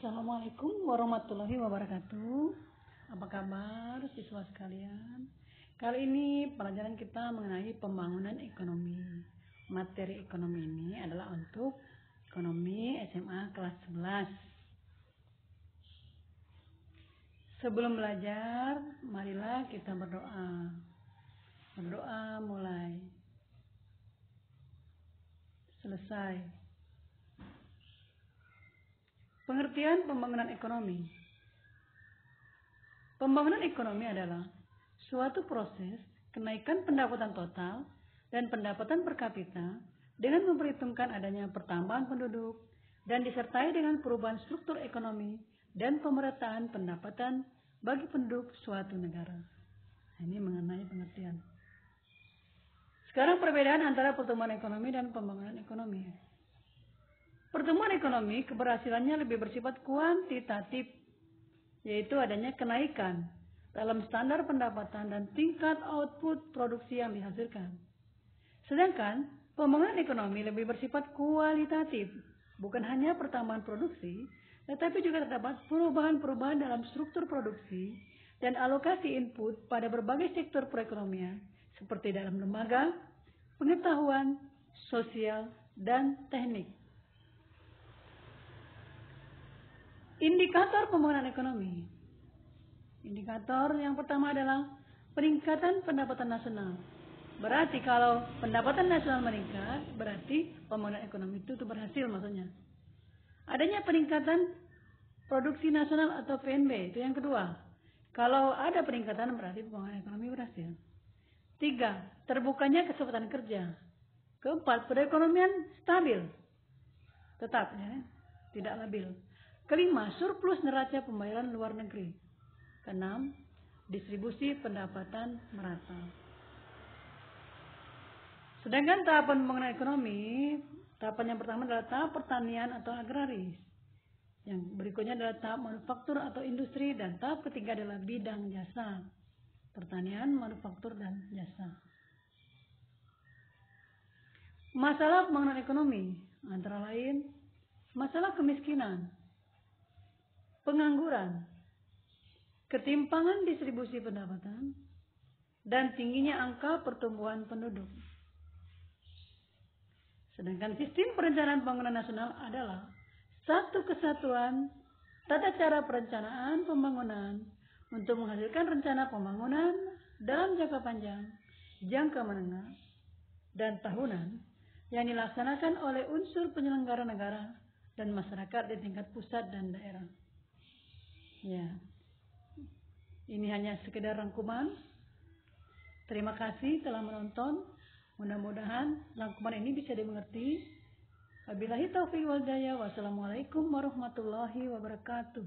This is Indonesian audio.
Assalamualaikum warahmatullahi wabarakatuh. Apa kabar siswa sekalian? Kali ini pelajaran kita mengenai pembangunan ekonomi. Materi ekonomi ini adalah untuk ekonomi SMA kelas 11. Sebelum belajar, marilah kita berdoa. Berdoa mulai. Selesai. Pengertian pembangunan ekonomi. Pembangunan ekonomi adalah suatu proses kenaikan pendapatan total dan pendapatan per kapita dengan memperhitungkan adanya pertambahan penduduk dan disertai dengan perubahan struktur ekonomi dan pemerataan pendapatan bagi penduduk suatu negara. Ini mengenai pengertian. Sekarang perbedaan antara pertumbuhan ekonomi dan pembangunan ekonomi. Pertumbuhan ekonomi keberhasilannya lebih bersifat kuantitatif, yaitu adanya kenaikan dalam standar pendapatan dan tingkat output produksi yang dihasilkan. Sedangkan pembangunan ekonomi lebih bersifat kualitatif, bukan hanya pertambahan produksi, tetapi juga terdapat perubahan-perubahan dalam struktur produksi dan alokasi input pada berbagai sektor perekonomian, seperti dalam lembaga, pengetahuan, sosial, dan teknik. Indikator pembangunan ekonomi. Indikator yang pertama adalah peningkatan pendapatan nasional. Berarti kalau pendapatan nasional meningkat, berarti pembangunan ekonomi itu berhasil maksudnya. Adanya peningkatan produksi nasional atau PNB, itu yang kedua. Kalau ada peningkatan berarti pembangunan ekonomi berhasil. 3. Terbukanya kesempatan kerja. 4. Perekonomian stabil. Tetap ya, tidak labil. 5. Surplus neraca pembayaran luar negeri. 6. Distribusi pendapatan merata. Sedangkan tahapan pembangunan ekonomi, tahapan yang pertama adalah tahap pertanian atau agraris. Yang berikutnya adalah tahap manufaktur atau industri, dan tahap ketiga adalah bidang jasa. Pertanian, manufaktur, dan jasa. Masalah pembangunan ekonomi antara lain masalah kemiskinan, pengangguran, ketimpangan distribusi pendapatan, dan tingginya angka pertumbuhan penduduk. Sedangkan sistem perencanaan pembangunan nasional adalah satu kesatuan tata cara perencanaan pembangunan untuk menghasilkan rencana pembangunan dalam jangka panjang, jangka menengah, dan tahunan yang dilaksanakan oleh unsur penyelenggara negara dan masyarakat di tingkat pusat dan daerah. Ya, ini hanya sekedar rangkuman. Terima kasih telah menonton. Mudah-mudahan rangkuman ini bisa dimengerti. Wabillahi taufiq wal hidayah. Wassalamualaikum warahmatullahi wabarakatuh.